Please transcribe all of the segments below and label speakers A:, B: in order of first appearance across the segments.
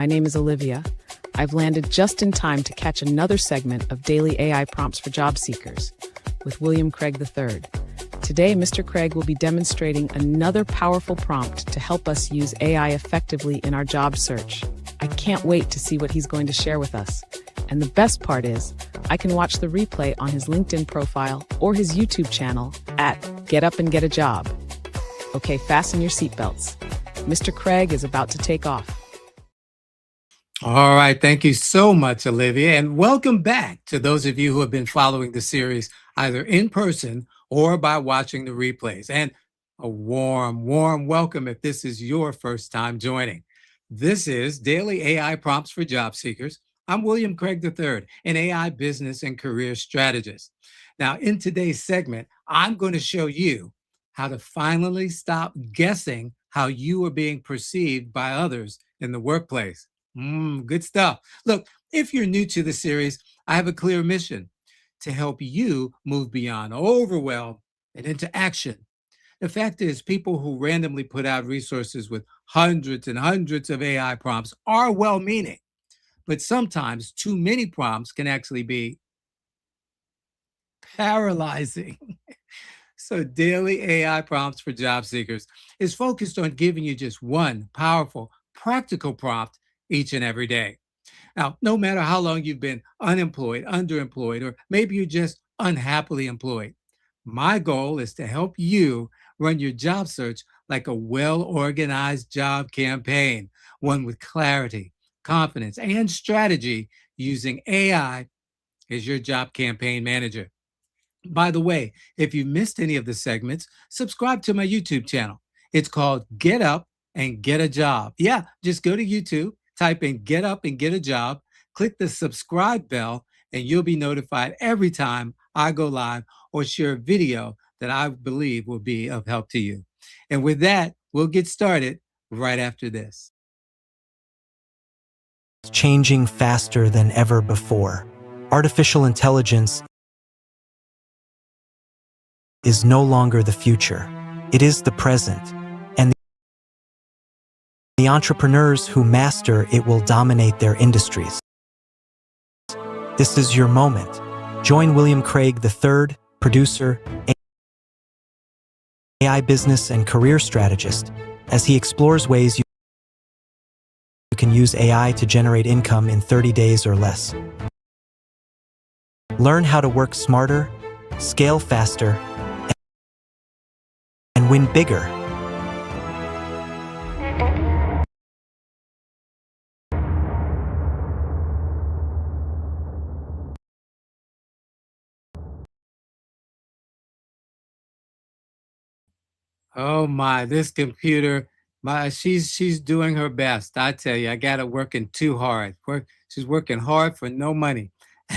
A: My name is Olivia. I've landed just in time to catch another segment of Daily AI Prompts for Job Seekers with William Craig III. Today, Mr. Craig will be demonstrating another powerful prompt to help us use AI effectively in our job search. I can't wait to see what he's going to share with us. And the best part is, I can watch the replay on his LinkedIn profile or his YouTube channel at Get Up and Get a Job. Okay, fasten your seatbelts. Mr. Craig is about to take off.
B: All right. Thank you so much, Olivia. And welcome back to those of you who have been following the series either in person or by watching the replays. And a warm welcome if this is your first time joining. This is Daily AI Prompts for Job Seekers. I'm William Craig III, an AI business and career strategist. Now, in today's segment, I'm going to show you how to finally stop guessing how you are being perceived by others in the workplace. Good stuff. Look, if you're new to the series, I have a clear mission to help you move beyond overwhelm and into action. The fact is, people who randomly put out resources with hundreds and hundreds of AI prompts are well-meaning, but sometimes too many prompts can actually be paralyzing. So Daily AI Prompts for Job Seekers is focused on giving you just one powerful, practical prompt each and every day. Now, no matter how long you've been unemployed, underemployed, or maybe you're just unhappily employed, my goal is to help you run your job search like a well-organized job campaign, one with clarity, confidence, and strategy using AI as your job campaign manager. By the way, if you missed any of the segments, subscribe to my YouTube channel. It's called Get Up and Get a Job. Yeah, just go to YouTube, type in Get Up and Get a Job, click the subscribe bell, and you'll be notified every time I go live or share a video that I believe will be of help to you. And with that, we'll get started right after this.
C: Changing faster than ever before. Artificial intelligence is no longer the future. It is the present. And the entrepreneurs who master it will dominate their industries. This is your moment. Join William Craig III, producer, AI business and career strategist, as he explores ways you can use AI to generate income in 30 days or less. Learn how to work smarter, scale faster, and win bigger.
B: Oh my, this computer, she's doing her best. I tell you, I got her working too hard. She's working hard for no money.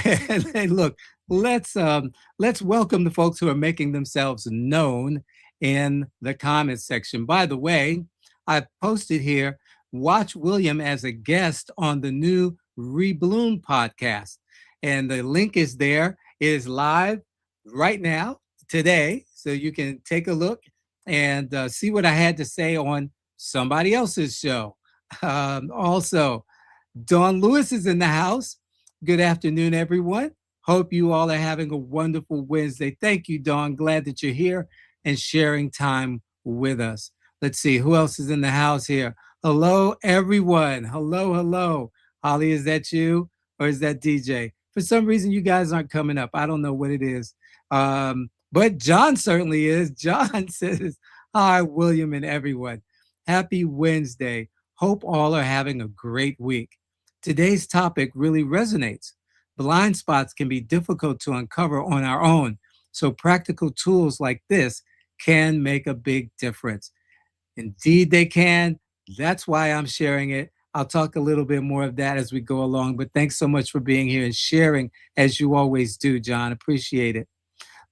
B: And look, let's welcome the folks who are making themselves known in the comments section. By the way, I posted here, watch William as a guest on the new Rebloom podcast. And the link is there. It is live right now, today. So you can take a look and see what I had to say on somebody else's show. Also, Dawn Lewis is in the house. Good afternoon, everyone. Hope you all are having a wonderful Wednesday. Thank you, Dawn. Glad that you're here and sharing time with us. Let's see, who else is in the house here? Hello, everyone. Hello. Holly, is that you or is that DJ? For some reason, you guys aren't coming up. I don't know what it is. But John certainly is. John says, hi, William and everyone. Happy Wednesday. Hope all are having a great week. Today's topic really resonates. Blind spots can be difficult to uncover on our own, so practical tools like this can make a big difference. Indeed, they can. That's why I'm sharing it. I'll talk a little bit more of that as we go along, but thanks so much for being here and sharing as you always do, John. Appreciate it.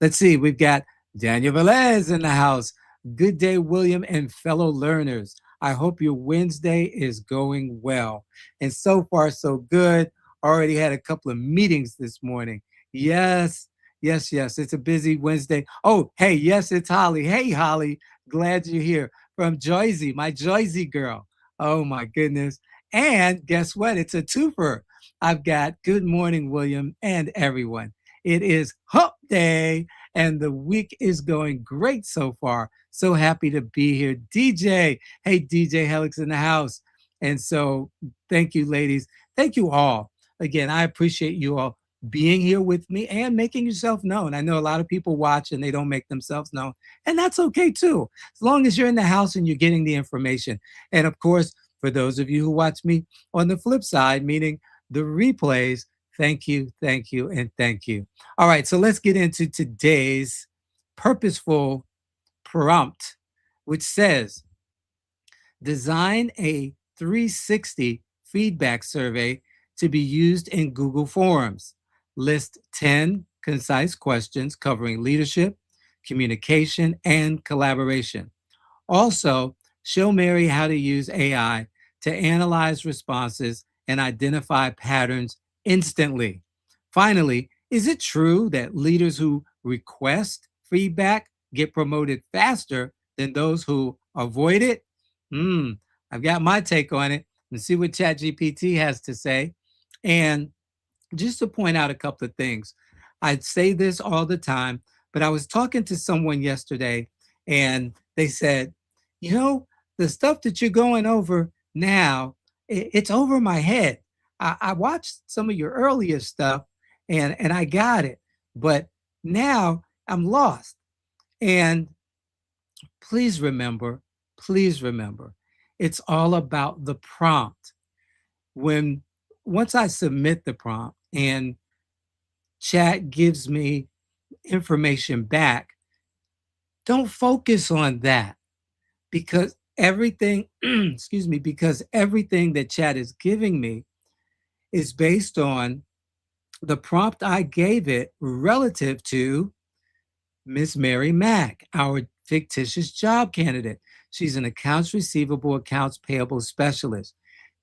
B: Let's see, we've got Daniel Velez in the house. Good day, William and fellow learners. I hope your Wednesday is going well. And so far, so good. Already had a couple of meetings this morning. Yes. It's a busy Wednesday. Oh, hey, yes, it's Holly. Hey, Holly. Glad you're here. From Jersey, my Jersey girl. Oh, my goodness. And guess what? It's a twofer. I've got good morning, William, and everyone. It is hump day, and the week is going great so far. So happy to be here. DJ, hey, DJ Helix in the house. And so thank you, ladies. Thank you all. Again, I appreciate you all being here with me and making yourself known. I know a lot of people watch and they don't make themselves known, and that's okay too, as long as you're in the house and you're getting the information. And of course, for those of you who watch me on the flip side, meaning the replays, thank you, and thank you. All right, so let's get into today's purposeful prompt, which says, design a 360 feedback survey to be used in Google Forms. List 10 concise questions covering leadership, communication, and collaboration. Also, show Mary how to use AI to analyze responses and identify patterns instantly. Finally, is it true that leaders who request feedback get promoted faster than those who avoid it? I've got my take on it. Let's see what ChatGPT has to say. And just to point out a couple of things, I'd say this all the time, but I was talking to someone yesterday and they said, the stuff that you're going over now, it's over my head. I watched some of your earlier stuff and I got it, but now I'm lost. And please remember, it's all about the prompt. Once I submit the prompt and chat gives me information back, don't focus on that, because everything, because everything that chat is giving me is based on the prompt I gave it relative to Miss Mary Mack, our fictitious job candidate. She's an accounts receivable, accounts payable specialist.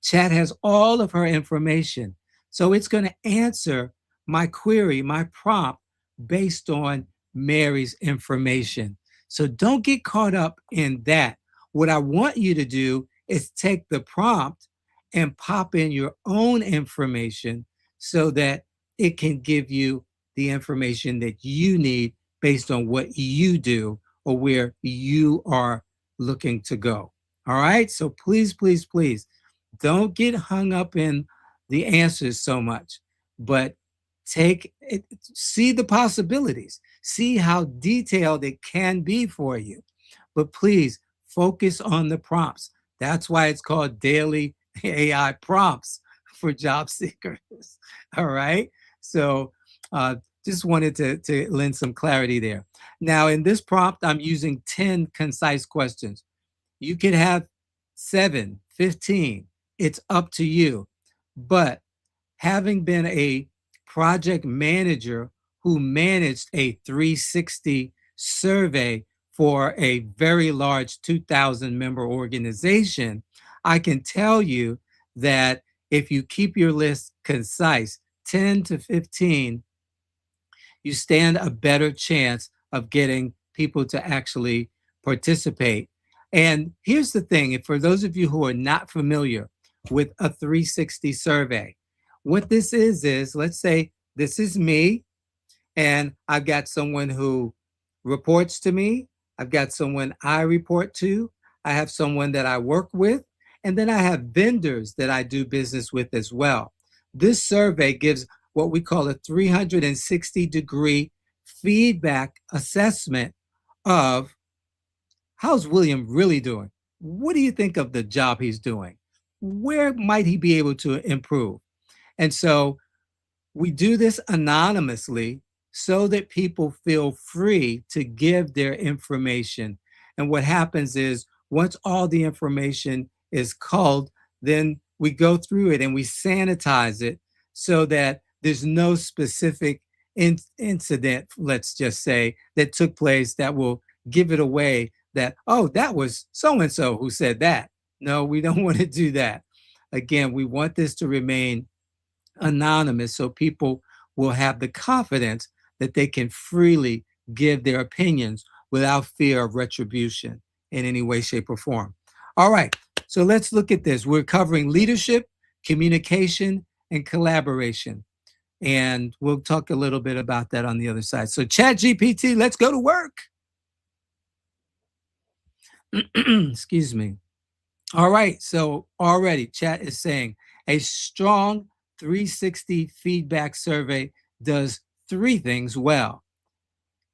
B: Chat has all of her information. So it's going to answer my query, my prompt, based on Mary's information. So don't get caught up in that. What I want you to do is take the prompt and pop in your own information so that it can give you the information that you need based on what you do or where you are looking to go. All right. So please, don't get hung up in the answers so much, but take it, see the possibilities, see how detailed it can be for you. But please focus on the prompts. That's why it's called daily AI prompts for job seekers. All right. So just wanted to lend some clarity there. Now, in this prompt, I'm using 10 concise questions. You could have 7, 15. It's up to you. But having been a project manager who managed a 360 survey for a very large 2,000 member organization, I can tell you that if you keep your list concise, 10 to 15, you stand a better chance of getting people to actually participate. And here's the thing, for those of you who are not familiar with a 360 survey, what this is let's say this is me, and I've got someone who reports to me. I've got someone I report to. I have someone that I work with, and then I have vendors that I do business with as well. This survey gives what we call a 360-degree feedback assessment of how's William really doing? What do you think of the job he's doing? Where might he be able to improve? And so we do this anonymously so that people feel free to give their information. And what happens is once all the information is culled, then we go through it and we sanitize it so that there's no specific incident, let's just say, that took place that will give it away that, oh, that was so-and-so who said that. No, we don't want to do that. Again, we want this to remain anonymous so people will have the confidence that they can freely give their opinions without fear of retribution in any way, shape, or form. All right, So let's look at this. We're covering leadership, communication, and collaboration. And we'll talk a little bit about that on the other side. So ChatGPT, let's go to work. Excuse me. All right. So already chat is saying a strong 360 feedback survey does three things well.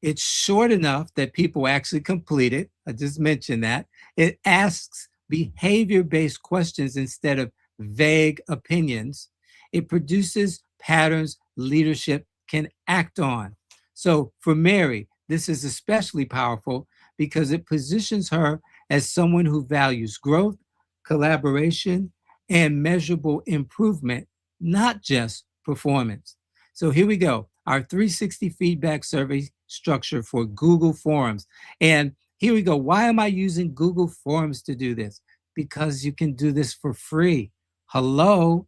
B: It's short enough that people actually complete it. I just mentioned that. It asks behavior-based questions instead of vague opinions. It produces patterns leadership can act on. So for Mary, this is especially powerful because it positions her as someone who values growth, collaboration, and measurable improvement, not just performance. So here we go, our 360 feedback survey structure for Google Forms. And here we go. Why am I using Google Forms to do this? Because you can do this for free. Hello?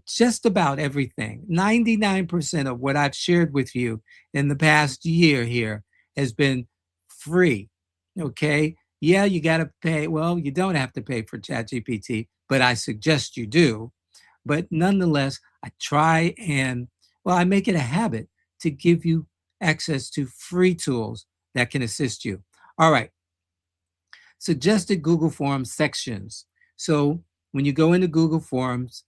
B: Just about everything. 99% of what I've shared with you in the past year here has been free. Okay? Yeah, you got to pay. Well, you don't have to pay for ChatGPT, but I suggest you do. But nonetheless, I try and, well, I make it a habit to give you access to free tools that can assist you. All right. Suggested Google Forms sections. So when you go into Google Forms,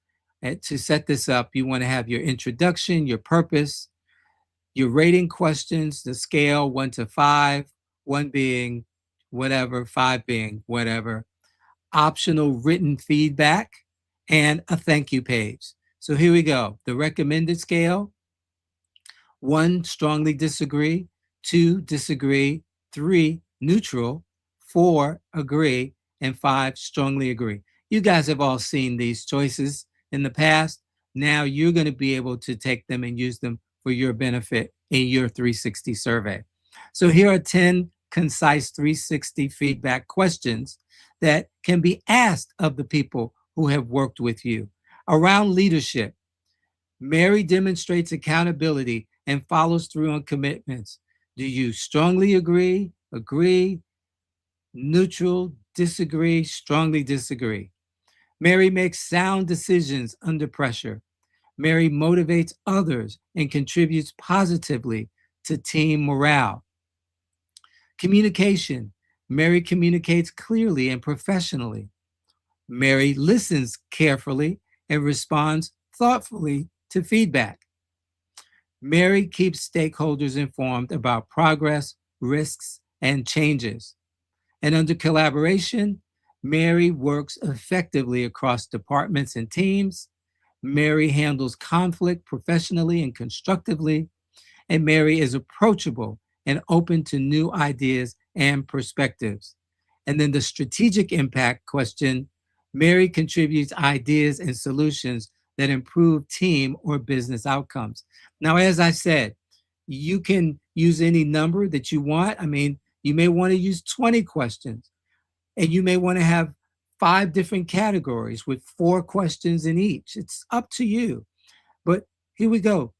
B: to set this up, you want to have your introduction, your purpose, your rating questions, the scale 1 to 5, 1 being whatever, 5 being whatever, optional written feedback, and a thank you page. So here we go. The recommended scale: 1, strongly disagree; 2, disagree; 3, neutral; 4, agree; and 5, strongly agree. You guys have all seen these choices in the past. Now you're going to be able to take them and use them for your benefit in your 360 survey. So here are 10 concise 360 feedback questions that can be asked of the people who have worked with you. Around leadership, Mary demonstrates accountability and follows through on commitments. Do you strongly agree, neutral, disagree, strongly disagree? Mary makes sound decisions under pressure. Mary motivates others and contributes positively to team morale. Communication. Mary communicates clearly and professionally. Mary listens carefully and responds thoughtfully to feedback. Mary keeps stakeholders informed about progress, risks, and changes. And under collaboration, Mary works effectively across departments and teams. Mary handles conflict professionally and constructively. And Mary is approachable and open to new ideas and perspectives. And then the strategic impact question: Mary contributes ideas and solutions that improve team or business outcomes. Now, as I said, you can use any number that you want. I mean, you may want to use 20 questions, and you may want to have 5 different categories with 4 questions in each. It's up to you. But here we go.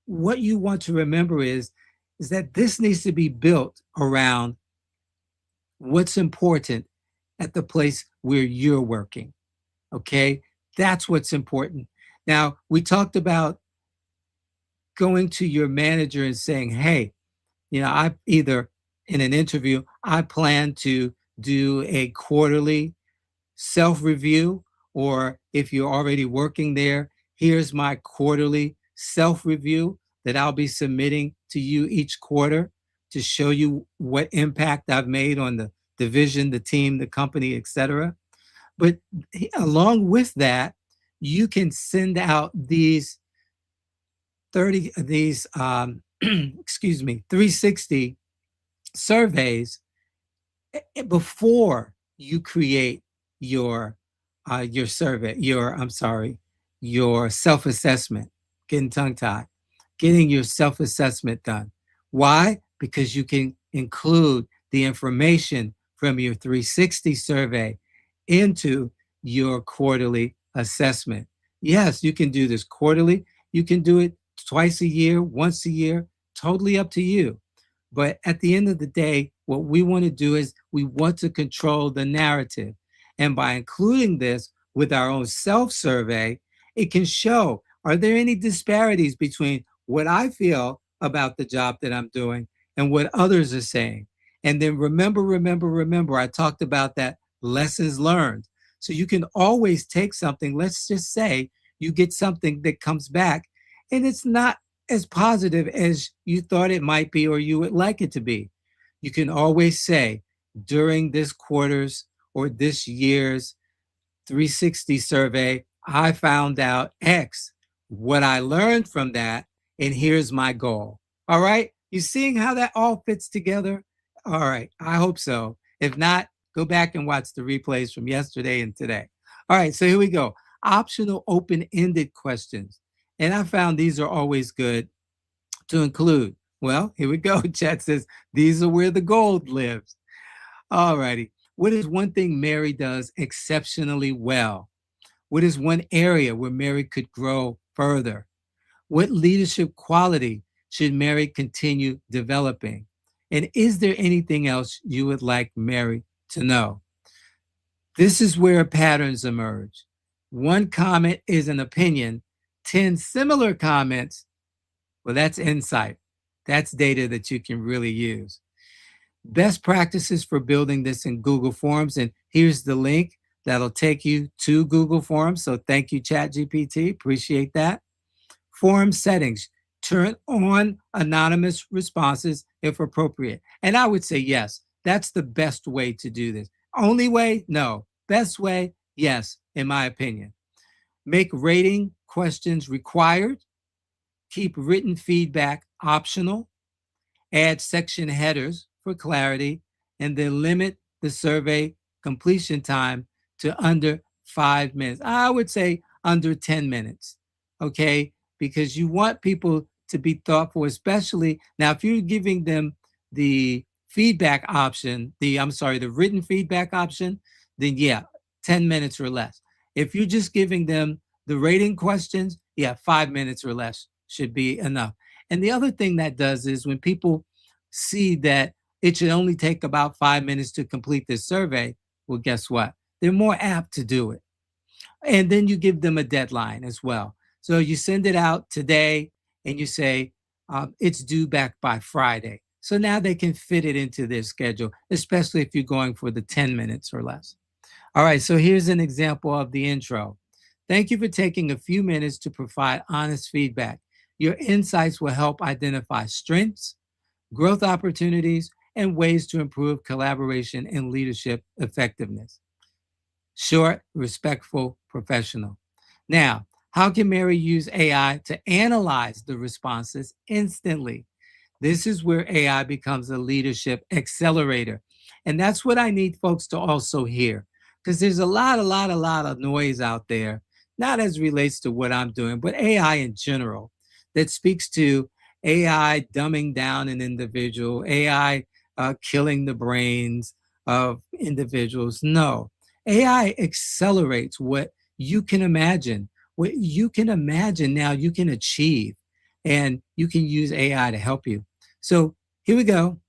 B: What you want to remember is that this needs to be built around what's important at the place where you're working. Okay? That's what's important. Now, we talked about going to your manager and saying, hey, I either in an interview, I plan to do a quarterly self-review, or if you're already working there, here's my quarterly self-review that I'll be submitting to you each quarter to show you what impact I've made on the division, the team, the company, etc. But along with that, you can send out these 360 surveys before you create your survey, your self-assessment. Getting tongue-tied. Getting your self-assessment done. Why? Because you can include the information from your 360 survey into your quarterly assessment. Yes, you can do this quarterly. You can do it twice a year, once a year, totally up to you. But at the end of the day, what we want to do is we want to control the narrative. And by including this with our own self-survey, it can show, are there any disparities between what I feel about the job that I'm doing and what others are saying? And then remember, I talked about that lessons learned. So you can always take something, let's just say you get something that comes back and it's not as positive as you thought it might be or you would like it to be. You can always say during this quarter's or this year's 360 survey, I found out X, what I learned from that, and here's my goal. All right. You seeing how that all fits together? All right. I hope so. If not, go back and watch the replays from yesterday and today. All right. So here we go. Optional open-ended questions. And I found these are always good to include. Well, here we go. Chat says, these are where the gold lives. All righty. What is one thing Mary does exceptionally well? What is one area where Mary could grow further? What leadership quality should Mary continue developing? And is there anything else you would like Mary to know? This is where patterns emerge. One comment is an opinion, 10 similar comments, well, that's insight. That's data that you can really use. Best practices for building this in Google Forms. And here's the link that'll take you to Google Forms. So thank you, ChatGPT. Appreciate that. Form settings. Turn on anonymous responses if appropriate. And I would say, yes, that's the best way to do this. Only way? No. Best way? Yes, in my opinion. Make rating questions required. Keep written feedback optional. Add section headers for clarity, and then limit the survey completion time to under 5 minutes. I would say under 10 minutes, okay? Because you want people to be thoughtful, especially now if you're giving them the feedback option, the written feedback option, then yeah, 10 minutes or less. If you're just giving them the rating questions, yeah, 5 minutes or less should be enough. And the other thing that does is when people see that it should only take about 5 minutes to complete this survey, well, guess what? They're more apt to do it. And then you give them a deadline as well. So you send it out today and you say, it's due back by Friday. So now they can fit it into their schedule, especially if you're going for the 10 minutes or less. All right, so here's an example of the intro. Thank you for taking a few minutes to provide honest feedback. Your insights will help identify strengths, growth opportunities, and ways to improve collaboration and leadership effectiveness. Short, respectful, professional. Now, how can Mary use AI to analyze the responses instantly? This is where AI becomes a leadership accelerator. And that's what I need folks to also hear, because there's a lot of noise out there, not as relates to what I'm doing, but AI in general, that speaks to AI dumbing down an individual, AI killing the brains of individuals. No, AI accelerates what you can imagine. What you can imagine now, you can achieve, and you can use AI to help you. So here we go.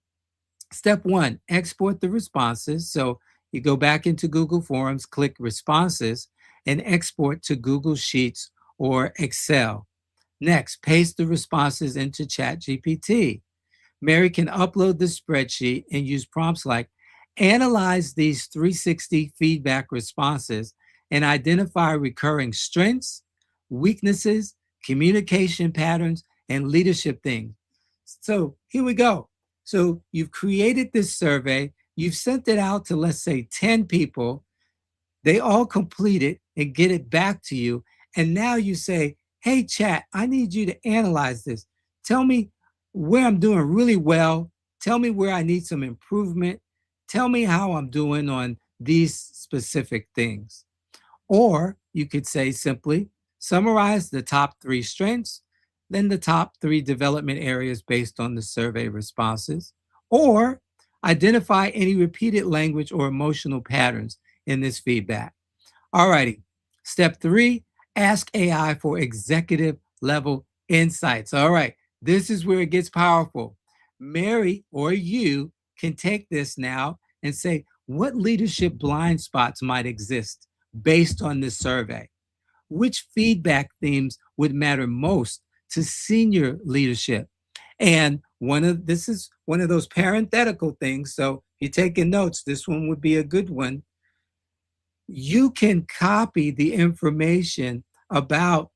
B: Step one, export the responses. So you go back into Google Forms, click responses, and export to Google Sheets or Excel. Next, paste the responses into ChatGPT. Mary can upload the spreadsheet and use prompts like, analyze these 360 feedback responses and identify recurring strengths, weaknesses, communication patterns, and leadership things. So here we go. So you've created this survey, you've sent it out to, let's say, 10 people. They all complete it and get it back to you. And now you say, hey, chat, I need you to analyze this. Tell me where I'm doing really well. Tell me where I need some improvement. Tell me how I'm doing on these specific things. Or you could say simply, summarize the top 3 strengths, then the top 3 development areas based on the survey responses, or identify any repeated language or emotional patterns in this feedback. All righty. Step 3, ask AI for executive level insights. All right. This is where it gets powerful. Mary or you can take this now and say, what leadership blind spots might exist based on this survey? Which feedback themes would matter most to senior leadership? And this is one of those parenthetical things. So if you're taking notes, this one would be a good one. You can copy the information about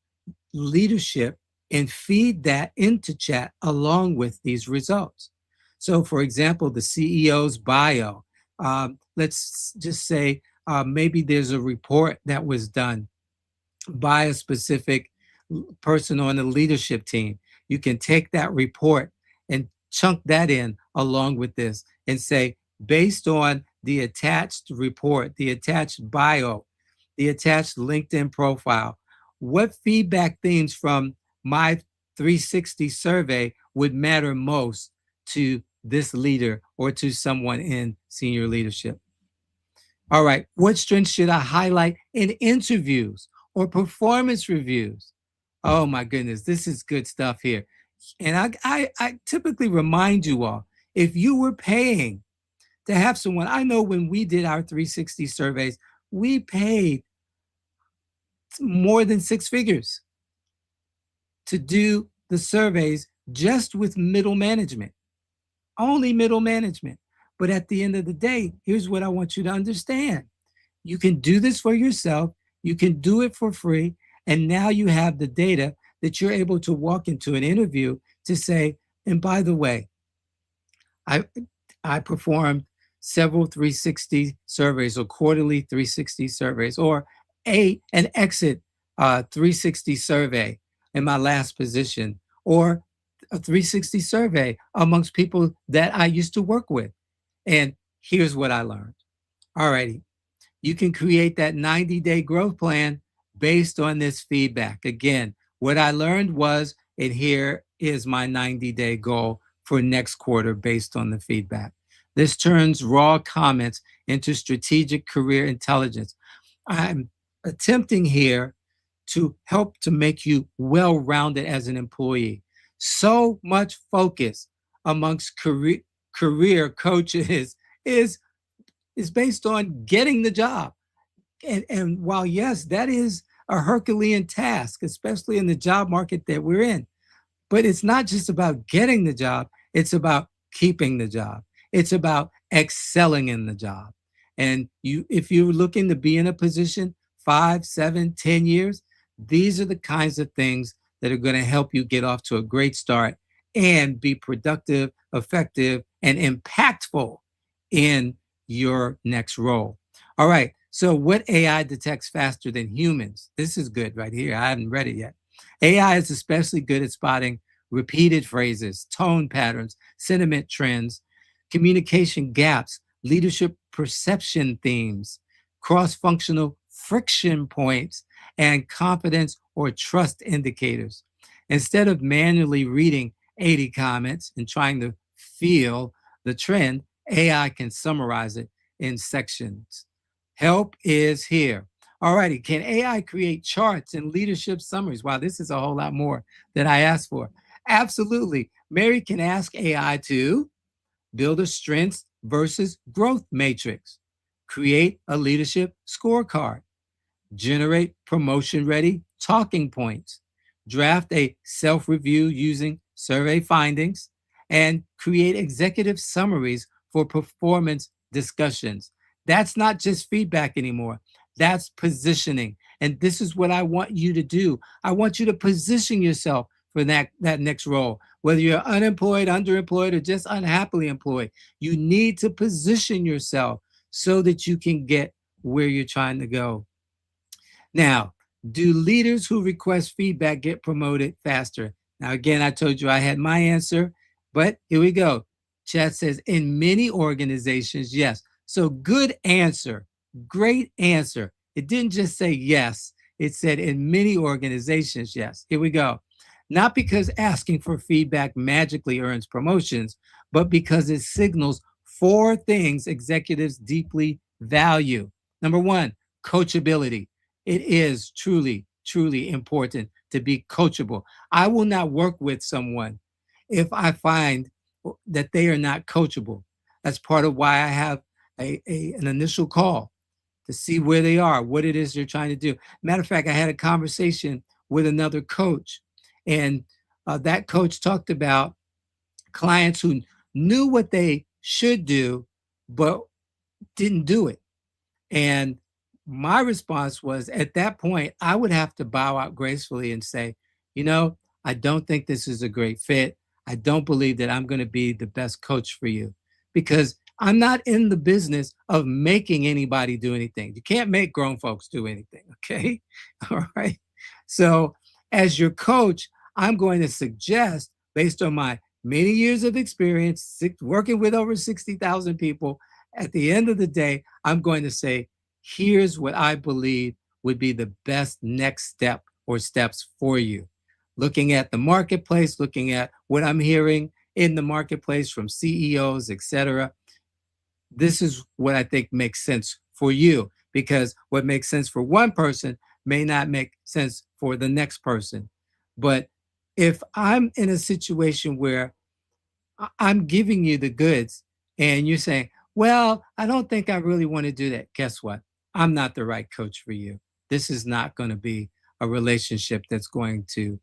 B: leadership and feed that into chat along with these results. So, for example, the CEO's bio. Let's just say maybe there's a report that was done by a specific person on the leadership team. You can take that report and chunk that in along with this and say, based on the attached report, the attached bio, the attached LinkedIn profile, what feedback themes from my 360 survey would matter most to this leader or to someone in senior leadership? All right, what strengths should I highlight in interviews or performance reviews? Oh my goodness, this is good stuff here. And I typically remind you all, if you were paying to have someone, I know when we did our 360 surveys, we paid more than six figures to do the surveys just with middle management, only middle management. But at the end of the day, here's what I want you to understand. You can do this for yourself. You can do it for free. And now you have the data that you're able to walk into an interview to say, and by the way, I performed several 360 surveys or quarterly 360 surveys or an exit 360 survey in my last position or a 360 survey amongst people that I used to work with. And here's what I learned. All righty. You can create that 90-day growth plan based on this feedback. Again, what I learned was, and here is my 90-day goal for next quarter based on the feedback. This turns raw comments into strategic career intelligence. I'm attempting here to help to make you well-rounded as an employee. So much focus amongst career coaches is based on getting the job. And while, yes, that is a Herculean task, especially in the job market that we're in, but it's not just about getting the job, it's about keeping the job. It's about excelling in the job. And if you're looking to be in a position 5, 7, 10 years, these are the kinds of things that are going to help you get off to a great start and be productive, effective, and impactful in your next role. All right. So what AI detects faster than humans? This is good right here. I haven't read it yet. AI is especially good at spotting repeated phrases, tone patterns, sentiment trends, communication gaps, leadership perception themes, cross-functional friction points, and confidence or trust indicators. Instead of manually reading 80 comments and trying to feel the trend, AI can summarize it in sections. Help is here. All righty, can AI create charts and leadership summaries? Wow, this is a whole lot more than I asked for. Absolutely. Mary can ask AI to build a strengths versus growth matrix, create a leadership scorecard, generate promotion-ready talking points, draft a self-review using survey findings, and create executive summaries for performance discussions. That's not just feedback anymore. That's positioning. And this is what I want you to do. I want you to position yourself for that next role. Whether you're unemployed, underemployed, or just unhappily employed, you need to position yourself so that you can get where you're trying to go. Now, do leaders who request feedback get promoted faster? Now, again, I told you I had my answer, but here we go. Chat says, in many organizations, yes. So good answer, great answer. It didn't just say yes, it said in many organizations, yes. Here we go. Not because asking for feedback magically earns promotions, but because it signals 4 things executives deeply value. Number 1, coachability. It is truly, truly important to be coachable. I will not work with someone if I find that they are not coachable. That's part of why I have an initial call to see where they are, what it is they're trying to do. Matter of fact, I had a conversation with another coach, and that coach talked about clients who knew what they should do, but didn't do it. And my response was, at that point, I would have to bow out gracefully and say, you know, I don't think this is a great fit. I don't believe that I'm going to be the best coach for you, because I'm not in the business of making anybody do anything. You can't make grown folks do anything. Okay. All right. So, as your coach, I'm going to suggest, based on my many years of experience working with over 60,000 people, at the end of the day, I'm going to say, here's what I believe would be the best next step or steps for you. Looking at the marketplace, looking at what I'm hearing in the marketplace from CEOs, et cetera, this is what I think makes sense for you, because what makes sense for one person may not make sense for the next person. But if I'm in a situation where I'm giving you the goods and you're saying, well, I don't think I really want to do that, guess what? I'm not the right coach for you. This is not going to be a relationship that's going to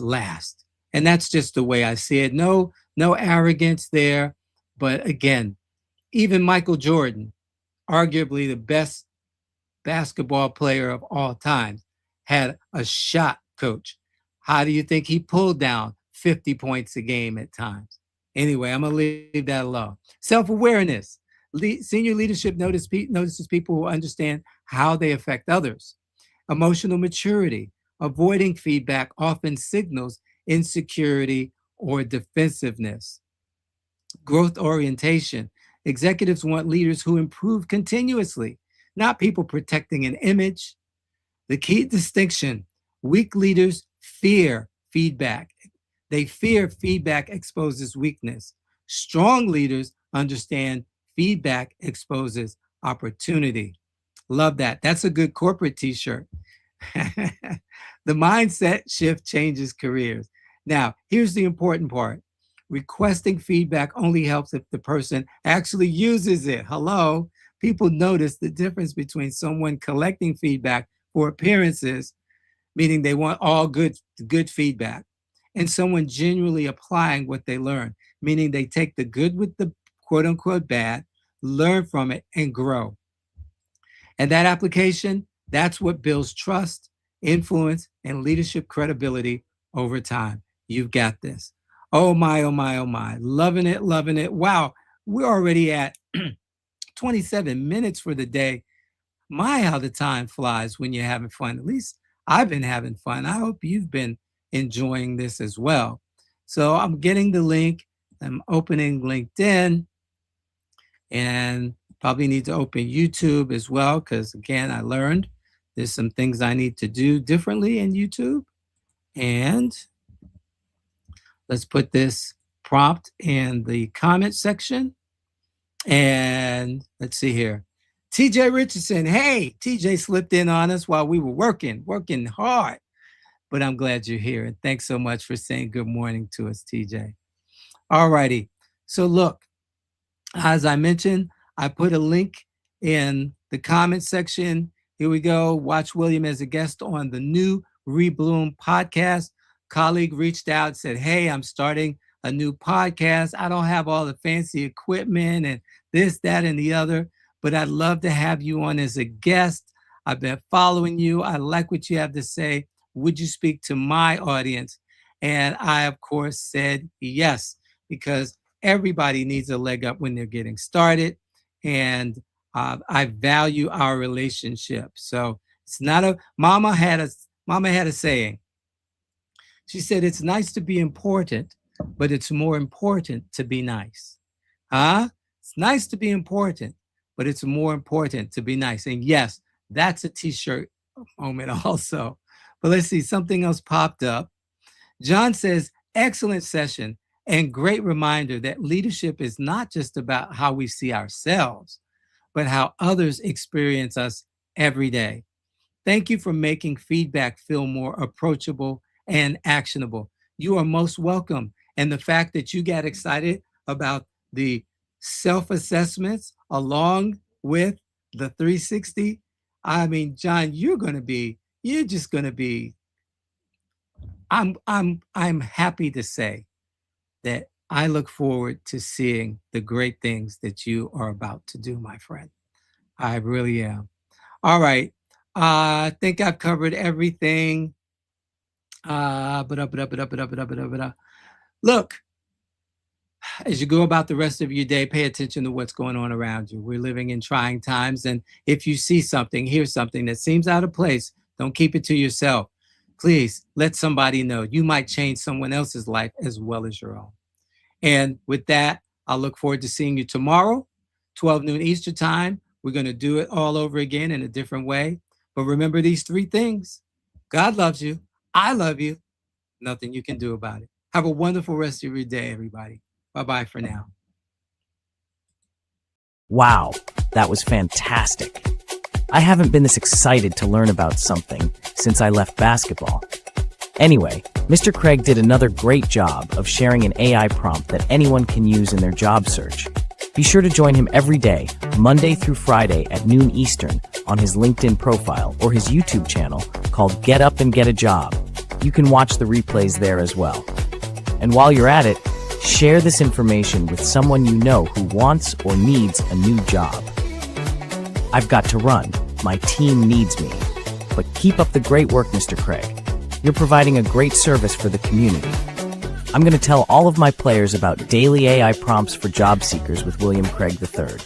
B: last. And that's just the way I see it. No arrogance there. But again, even Michael Jordan, arguably the best basketball player of all time, had a shot coach. How do you think he pulled down 50 points a game at times? Anyway, I'm going to leave that alone. Self-awareness. Senior leadership notices people who understand how they affect others. Emotional maturity. Avoiding feedback often signals insecurity or defensiveness. Growth orientation. Executives want leaders who improve continuously, not people protecting an image. The key distinction: weak leaders fear feedback. They fear feedback exposes weakness. Strong leaders understand feedback exposes opportunity. Love that. That's a good corporate t-shirt. The mindset shift changes careers. Now, here's the important part. Requesting feedback only helps if the person actually uses it. Hello? People notice the difference between someone collecting feedback for appearances, meaning they want all good feedback, and someone genuinely applying what they learn, meaning they take the good with the quote unquote bad, learn from it, and grow. And that application, that's what builds trust, influence, and leadership credibility over time. You've got this. Oh my, oh my, oh my. Loving it, loving it. Wow, we're already at 27 minutes for the day. My, how the time flies when you're having fun. At least I've been having fun. I hope you've been enjoying this as well. So I'm getting the link. I'm opening LinkedIn, and probably need to open YouTube as well, because again, I learned there's some things I need to do differently in YouTube. And let's put this prompt in the comment section. And let's see here. TJ Richardson. Hey, TJ slipped in on us while we were working hard. But I'm glad you're here. And thanks so much for saying good morning to us, TJ. All righty. So look, as I mentioned, I put a link in the comment section. Here we go. Watch William as a guest on the new Rebloom podcast. Colleague reached out, said, hey, I'm starting a new podcast. I don't have all the fancy equipment and this, that, and the other, but I'd love to have you on as a guest. I've been following you. I like what you have to say. Would you speak to my audience? And I, of course, said yes, because everybody needs a leg up when they're getting started. And I value our relationship. So it's not a, Mama had a saying. She said, it's nice to be important, but it's more important to be nice. Huh? It's nice to be important, but it's more important to be nice. And yes, that's a t-shirt moment also. But let's see, something else popped up. John says, excellent session and great reminder that leadership is not just about how we see ourselves, but how others experience us every day. Thank you for making feedback feel more approachable and actionable. You are most welcome. And the fact that you got excited about the self-assessments along with the 360, I mean, John, you're just going to be, I'm happy to say that I look forward to seeing the great things that you are about to do, my friend. I really am. All right. I think I've covered everything. Look, as you go about the rest of your day, pay attention to what's going on around you. We're living in trying times. And if you see something, hear something that seems out of place, don't keep it to yourself. Please let somebody know. You might change someone else's life as well as your own. And with that, I'll look forward to seeing you tomorrow, 12 noon Eastern time. We're going to do it all over again in a different way. But remember these three things. God loves you. I love you. Nothing you can do about it. Have a wonderful rest of your day, everybody. Bye-bye for now.
D: Wow, that was fantastic. I haven't been this excited to learn about something since I left basketball. Anyway, Mr. Craig did another great job of sharing an AI prompt that anyone can use in their job search. Be sure to join him every day, Monday through Friday at noon Eastern, on his LinkedIn profile or his YouTube channel called Get Up and Get a Job. You can watch the replays there as well. And while you're at it, share this information with someone you know who wants or needs a new job. I've got to run. My team needs me. But keep up the great work, Mr. Craig. You're providing a great service for the community. I'm going to tell all of my players about daily AI prompts for job seekers with William Craig III.